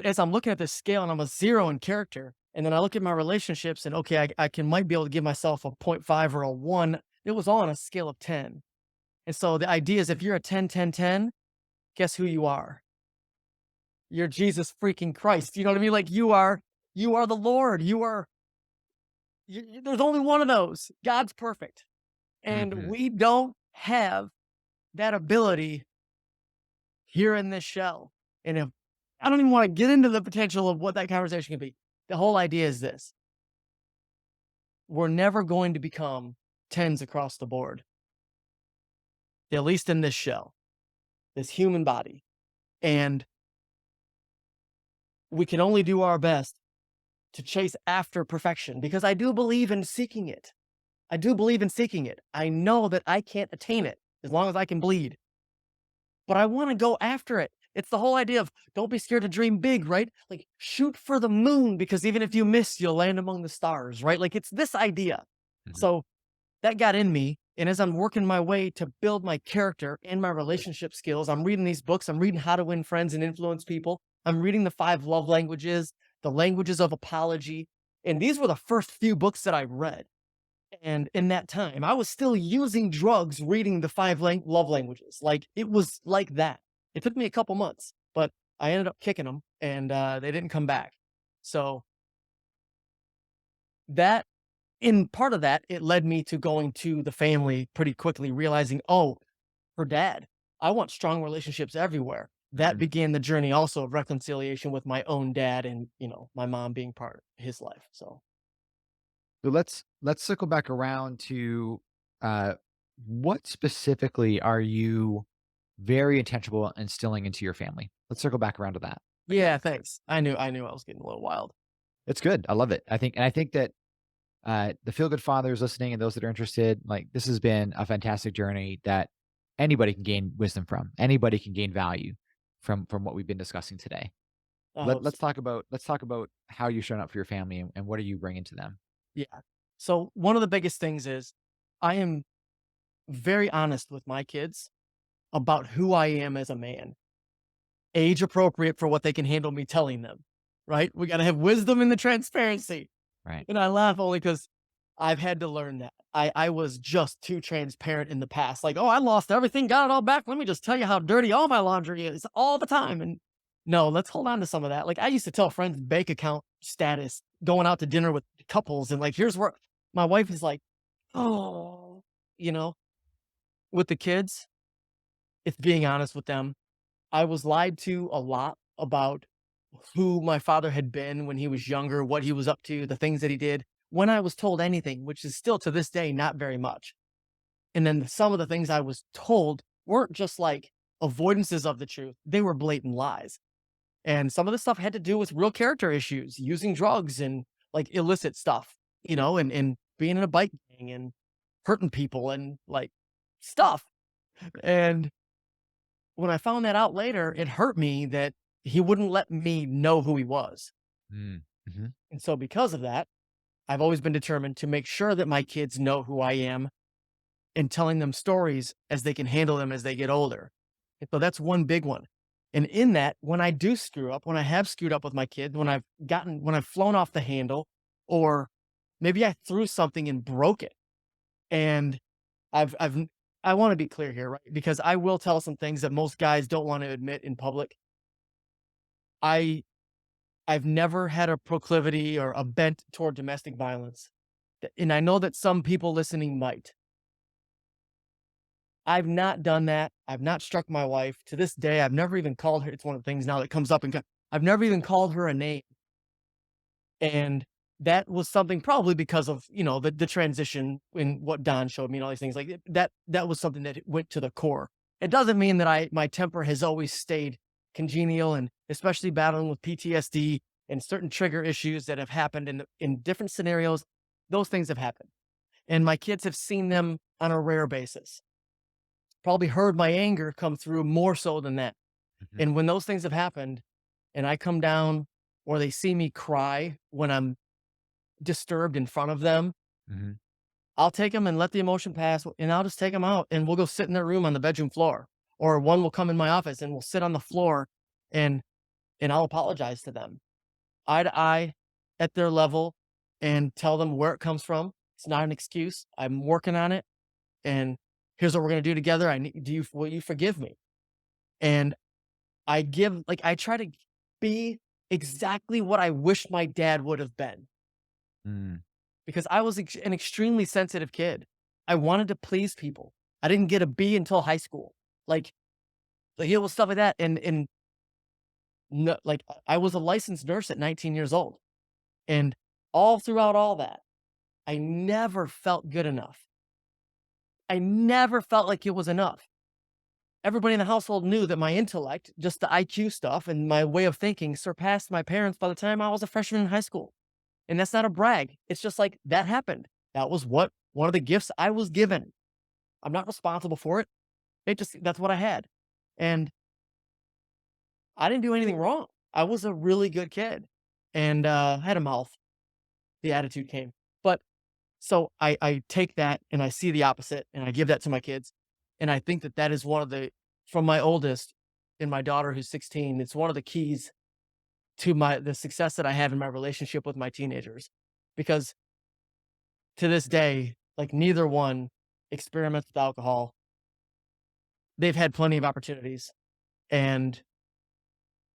as I'm looking at this scale and I'm a 0 in character, and then I look at my relationships and okay, I can might be able to give myself a point 0.5 or a 1. It was all on a scale of 10. And so the idea is if you're a 10, 10, 10, guess who you are? You're Jesus freaking Christ. You know what I mean? Like you are the Lord. There's only one of those. God's perfect. And mhm, we don't have that ability here in this shell. And if I don't even want to get into the potential of what that conversation can be. The whole idea is this: we're never going to become tens across the board, at least in this shell, this human body. And we can only do our best to chase after perfection because I do believe in seeking it. I do believe in seeking it. I know that I can't attain it as long as I can bleed, but I want to go after it. It's the whole idea of don't be scared to dream big, right? Like shoot for the moon because even if you miss, you'll land among the stars, right? Like it's this idea. mhm. So that got in me. And as I'm working my way to build my character and my relationship skills, I'm reading these books. I'm reading How to Win Friends and Influence People. I'm reading the 5 love languages, the languages of apology. And these were the first few books that I read. And in that time, I was still using drugs reading the love languages. Like it was like that. It took me a couple months, but I ended up kicking them and they didn't come back. So that in part of that, it led me to going to the family pretty quickly, realizing, oh, her dad, I want strong relationships everywhere. That Mhm. began the journey also of reconciliation with my own dad and, my mom being part of his life. So, So let's circle back around to uh, what specifically are you very intentional in instilling into your family? Let's circle back around to that. yeah, thanks. I knew I was getting a little wild. It's good. I love it. I think that the feel good fathers listening and those that are interested, like this has been a fantastic journey that anybody can gain wisdom from. Anybody can gain value from what we've been discussing today. I hope so. Let's talk about how you're showing up for your family and what are you bringing to them. Yeah. So, one of the biggest things is I am very honest with my kids about who I am as a man, age appropriate for what they can handle me telling them, right? We got to have wisdom in the transparency. Right. And I laugh only because I've had to learn that. I was just too transparent in the past. Like, "Oh, I lost everything, got it all back. Let me just tell you how dirty all my laundry is all the time." And no, let's hold on to some of that. Like, I used to tell friends bank account status, going out to dinner with couples, and like, here's where my wife is like, "Oh," you know, with the kids, it's being honest with them. I was lied to a lot about who my father had been when he was younger, what he was up to, the things that he did, when I was told anything, which is still to this day not very much. And then some of the things I was told weren't just like avoidances of the truth, they were blatant lies. And some of the stuff had to do with real character issues, using drugs and like illicit stuff, and being in a bike gang and hurting people and like stuff. And when I found that out later, it hurt me that he wouldn't let me know who he was. Mm. Mhm. And so because of that, I've always been determined to make sure that my kids know who I am and telling them stories as they can handle them as they get older. And so that's one big one. And in that, when I do screw up, when I have screwed up with my kids, when I've flown off the handle, or maybe I threw something and broke it, and I've I want to be clear here, right? Because I will tell some things that most guys don't want to admit in public. I I've never had a proclivity or a bent toward domestic violence. And I know that some people listening might. I've not done that. I've not struck my wife. To this day, I've never even called her. It's one of the things now that comes up, and I've never even called her a name. And that was something probably because of, the transition in what Don showed me and all these things like that was something that went to the core. It doesn't mean that my temper has always stayed congenial, and especially battling with PTSD and certain trigger issues that have happened in different scenarios. Those things have happened. And my kids have seen them on a rare basis. Probably heard my anger come through more so than that. Mhm. And when those things have happened and I come down, or they see me cry when I'm disturbed in front of them, Mhm. I'll take them and let the emotion pass, and I'll just take them out and we'll go sit in their room on the bedroom floor. Or one will come in my office and we'll sit on the floor, and I'll apologize to them eye to eye at their level and tell them where it comes from. It's not an excuse. I'm working on it, and here's what we're gonna do together. Will you forgive me? And I try to be exactly what I wish my dad would have been, Mm. because I was an extremely sensitive kid. I wanted to please people. I didn't get a B until high school. Like it was stuff like that. And no, like I was a licensed nurse at 19 years old. And all throughout all that, I never felt good enough. I never felt like it was enough. Everybody in the household knew that my intellect, just the IQ stuff and my way of thinking, surpassed my parents by the time I was a freshman in high school. And that's not a brag. It's just like that happened. That was one of the gifts I was given. I'm not responsible for it. That's what I had. And I didn't do anything wrong. I was a really good kid. And I had a mouth. The attitude came. But so I take that and I see the opposite and I give that to my kids. And I think that that is one of from my oldest and my daughter who's 16, it's one of the keys to the success that I have in my relationship with my teenagers. Because to this day, like neither one experiments with alcohol. They've had plenty of opportunities. And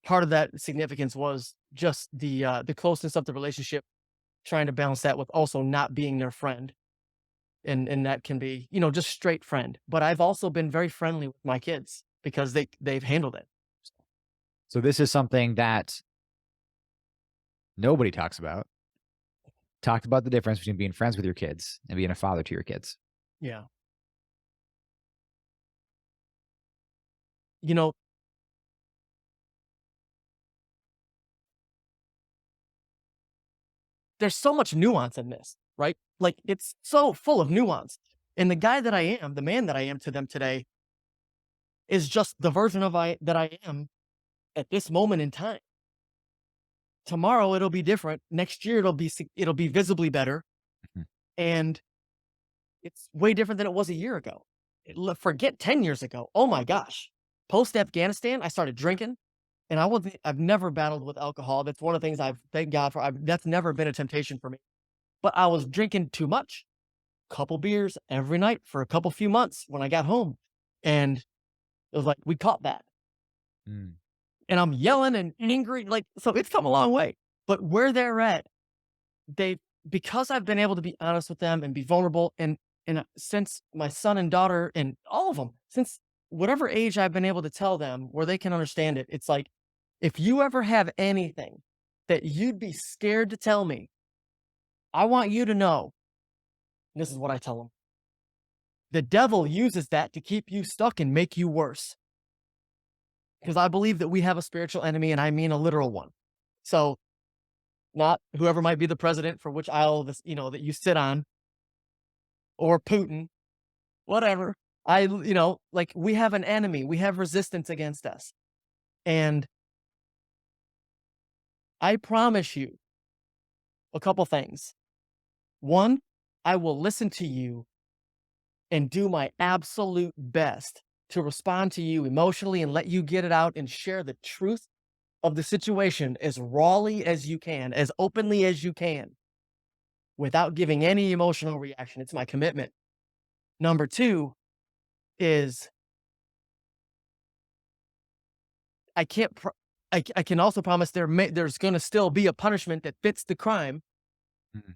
part of that significance was just the closeness of the relationship, trying to balance that with also not being their friend. And that can be, just straight friend. But I've also been very friendly with my kids because they've handled it. So this is something that nobody talks about. Talk about the difference between being friends with your kids and being a father to your kids. Yeah. You know, there's so much nuance in this, right? Like it's so full of nuance. And the guy that I am, the man that I am to them today, is just the version of I that I am at this moment in time. Tomorrow it'll be different. Next year it'll be visibly better, Mhm. and it's way different than it was a year ago. Forget 10 years ago. Oh my gosh. Post Afghanistan, I started drinking, and I've never battled with alcohol. That's one of the things I've thank God for. That's never been a temptation for me. but I was drinking too much, couple beers every night for a couple few months when I got home. And it was like, we caught that. Mm. And I'm yelling and angry. Like, so it's come a long way. But where they're at, they because I've been able to be honest with them and be vulnerable and since my son and daughter and all of them, since whatever age I've been able to tell them where they can understand it, it's like, if you ever have anything that you'd be scared to tell me, I want you to know, and this is what I tell them. The devil uses that to keep you stuck and make you worse. Because I believe that we have a spiritual enemy, and I mean a literal one. So, not whoever might be the president for which aisle this, that you sit on, or Putin, whatever. Like we have an enemy, we have resistance against us. And I promise you a couple things. One, I will listen to you and do my absolute best to respond to you emotionally and let you get it out and share the truth of the situation as rawly as you can, as openly as you can, without giving any emotional reaction. It's my commitment. Number two is I can't. I can also promise there's going to still be a punishment that fits the crime Mhm.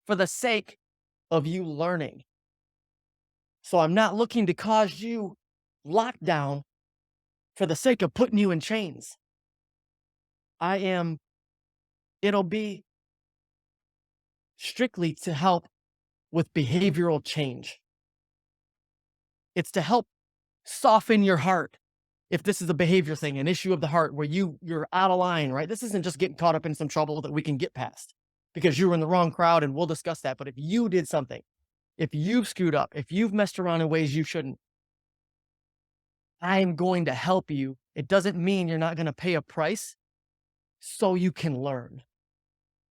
for the sake of you learning. So I'm not looking to cause you lockdown for the sake of putting you in chains. I am. It'll be strictly to help with behavioral change. It's to help soften your heart. If this is a behavior thing, an issue of the heart where you're out of line, right? This isn't just getting caught up in some trouble that we can get past because you were in the wrong crowd, and we'll discuss that. But if you did something, if you've screwed up, if you've messed around in ways you shouldn't, I'm going to help you. It doesn't mean you're not going to pay a price so you can learn.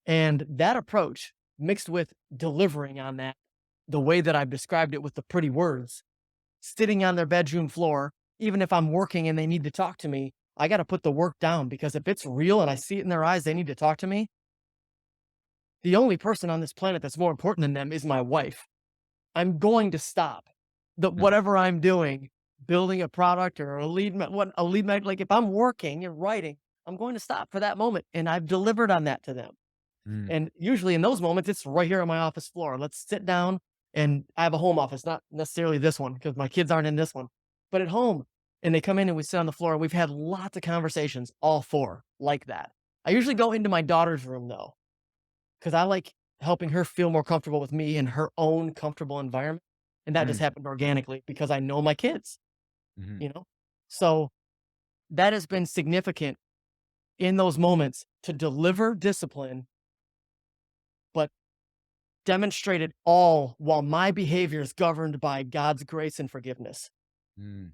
And that approach mixed with delivering on that the way that I've described it with the pretty words, sitting on their bedroom floor, even if I'm working and they need to talk to me, I got to put the work down because if it's real and I see it in their eyes, they need to talk to me. The only person on this planet that's more important than them is my wife. I'm going to stop the Mhm. whatever I'm doing, building a product or a lead mag. Like if I'm working and writing, I'm going to stop for that moment, and I've delivered on that to them. Mm. And usually in those moments, it's right here on my office floor. Let's sit down. And I have a home office, not necessarily this one because my kids aren't in this one, but at home. And they come in and we sit on the floor. We've had lots of conversations, all four like that. I usually go into my daughter's room though, because I like helping her feel more comfortable with me in her own comfortable environment. And that just Mm. happened organically because I know my kids, Mhm. you know? So that has been significant in those moments to deliver discipline, but demonstrate it all while my behavior is governed by God's grace and forgiveness. Mm.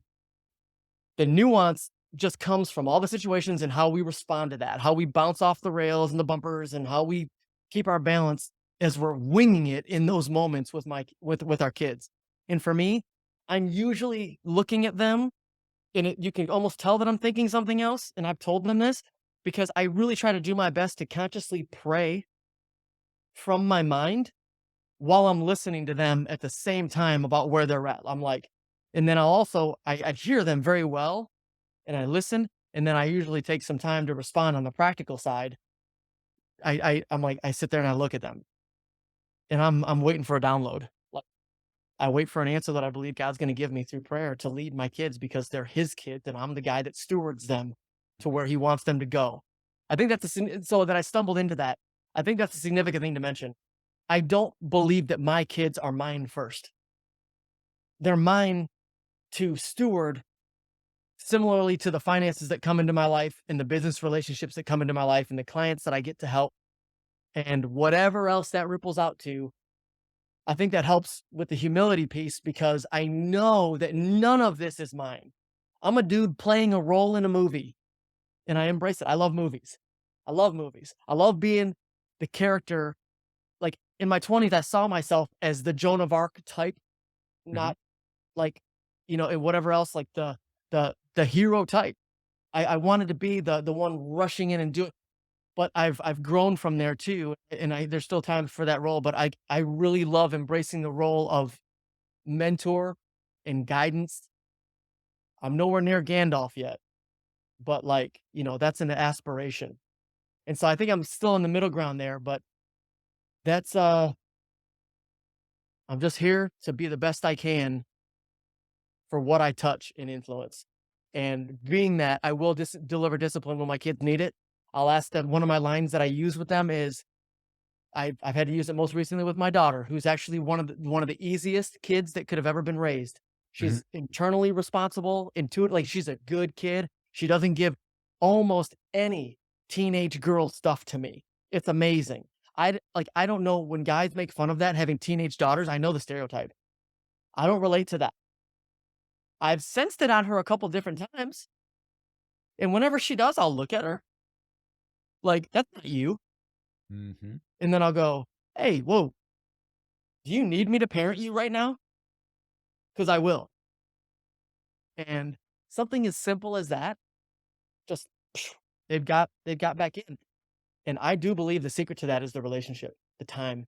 The nuance just comes from all the situations and how we respond to that, how we bounce off the rails and the bumpers and how we keep our balance as we're winging it in those moments with with our kids. And for me, I'm usually looking at them and you can almost tell that I'm thinking something else. And I've told them this because I really try to do my best to consciously pray from my mind while I'm listening to them at the same time about where they're at. I'm like, and then I hear them very well and I listen, and then I usually take some time to respond on the practical side. I'm like, I sit there and I look at them and I'm waiting for a download. Like I wait for an answer that I believe God's going to give me through prayer to lead my kids because they're his kids and I'm the guy that stewards them to where he wants them to go. I think so that I stumbled into that. I think that's a significant thing to mention. I don't believe that my kids are mine first. They're mine to steward similarly to the finances that come into my life and the business relationships that come into my life and the clients that I get to help and whatever else that ripples out to. I think that helps with the humility piece because I know that none of this is mine. I'm a dude playing a role in a movie and I embrace it. I love movies. I love movies. I love being the character. Like in my 20s, I saw myself as the Joan of Arc type, Mhm. not like, and whatever else, like the hero type. I wanted to be the one rushing in and do it. but I've grown from there too, and there's still time for that role, but I really love embracing the role of mentor and guidance. I'm nowhere near Gandalf yet, but, like, that's an aspiration. And so I think I'm still in the middle ground there, but that's, I'm just here to be the best I can for what I touch and influence. And being that, I will deliver discipline when my kids need it. I'll ask them. One of my lines that I use with them is, I've had to use it most recently with my daughter, who's actually one of the easiest kids that could have ever been raised. Mhm. She's internally responsible, intuitive, like she's a good kid. She doesn't give almost any teenage girl stuff to me. It's amazing. I don't know when guys make fun of that having teenage daughters. I know the stereotype. I don't relate to that. I've sensed it on her a couple different times, and whenever she does, I'll look at her like, "That's not you," Mhm. and then I'll go, "Hey, whoa, do you need me to parent you right now? Because I will." And something as simple as that, just they've got back in. And I do believe the secret to that is the relationship, the time.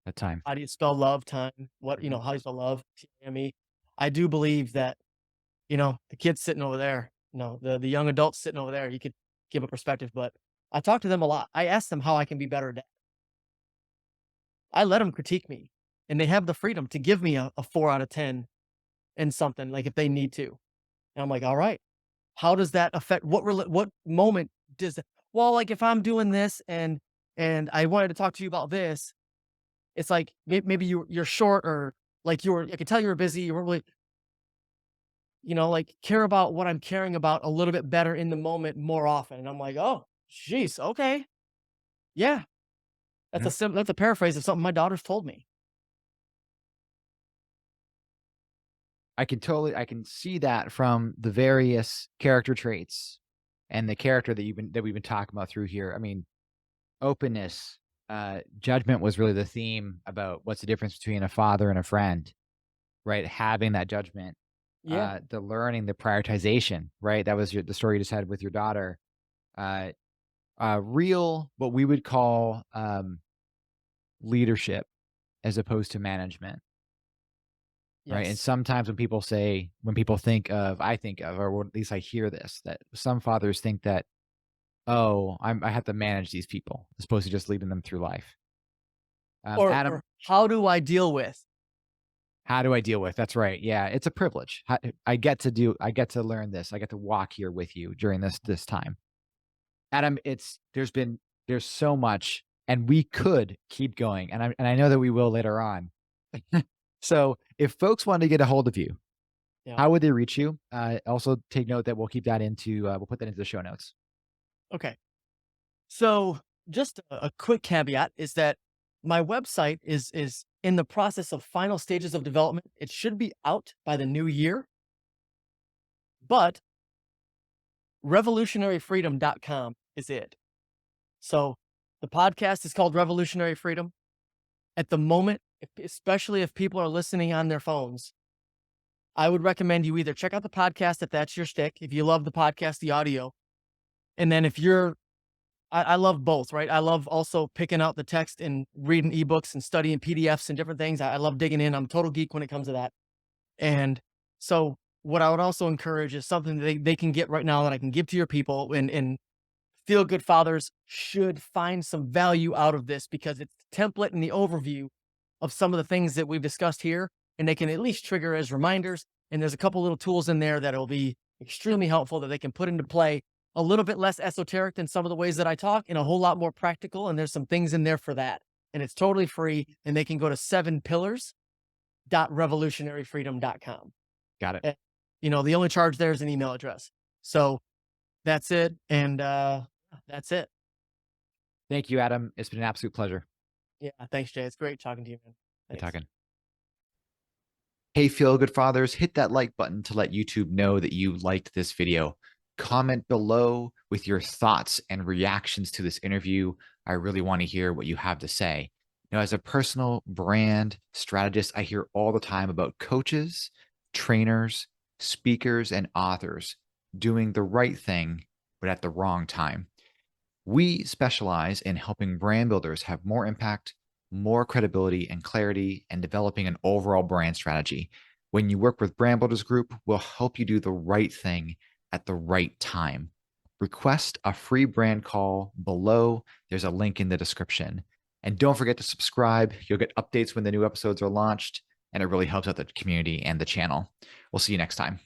That time. How do you spell love? Time. Mhm. How do you spell love? T-I-M-E. I do believe that, the kid's sitting over there, the young adults sitting over there, you could give a perspective, but I talk to them a lot. I ask them how I can be better. I let them critique me, and they have the freedom to give me a 4 out of 10 in something, like, if they need to. And I'm like, "All right, how does that affect what moment does it?" Well, like, if I'm doing this and I wanted to talk to you about this, it's like, maybe you're short, or, like, I could tell you were busy, you weren't really, like, care about what I'm caring about a little bit better in the moment more often. And I'm like, "Oh, jeez, okay. Yeah." Mhm. That's a paraphrase of something my daughter's told me. I can see that from the various character traits and the character that we've been talking about through here. I mean, openness, judgment was really the theme about what's the difference between a father and a friend, right? Having that judgment, Yeah. the learning, the prioritization, right? That was the story you just had with your daughter. Uh, real, what we would call leadership as opposed to management. Right, and Yes. sometimes when people think of I think of, or at least I hear this, that some fathers think that, "Oh, I have to manage these people," as opposed to just leading them through life. Adam, Or how do I deal with? how do I deal with that's right, yeah, it's a privilege. I get to learn this, I get to walk here with you during this time. Adam, there's so much, and we could keep going, and I know that we will later on. So, if folks want to get a hold of you, Yeah. how would they reach you? Also take note that we'll put that into the show notes. Okay. So, just a quick caveat is that my website is in the process of final stages of development. It should be out by the new year, but revolutionaryfreedom.com is it. So, the podcast is called Revolutionary Freedom. At the moment, especially if people are listening on their phones, I would recommend you either check out the podcast if that's your stick, if you love the podcast, the audio. And then if you're I love both, right? I love also picking out the text and reading ebooks and studying PDFs and different things. I love digging in. I'm a total geek when it comes to that. And so, what I would also encourage is something that they can get right now that I can give to your people. And Feel Good Fathers should find some value out of this, because it's the template and the overview of some of the things that we've discussed here. And they can at least trigger as reminders. And there's a couple little tools in there that will be extremely helpful that they can put into play, a little bit less esoteric than some of the ways that I talk, and a whole lot more practical. And there's some things in there for that. And it's totally free. And they can go to 7pillars.revolutionaryfreedom.com. Got it. And, the only charge there is an email address. So that's it. And that's it. Thank you, Adam. It's been an absolute pleasure. Yeah. Thanks, Jay. It's great talking to you, man. Good Thanks. talking. Hey, Feel Good Fathers, hit that like button to let YouTube know that you liked this video. Comment below with your thoughts and reactions to this interview. I really want to hear what you have to say. Now, as a personal brand strategist, I hear all the time about coaches, trainers, speakers, and authors doing the right thing, but at the wrong time. We specialize in helping brand builders have more impact, more credibility and clarity, and developing an overall brand strategy. When you work with Brand Builders Group, we'll help you do the right thing at the right time. Request a free brand call below. There's a link in the description. And don't forget to subscribe. You'll get updates when the new episodes are launched, and it really helps out the community and the channel. We'll see you next time.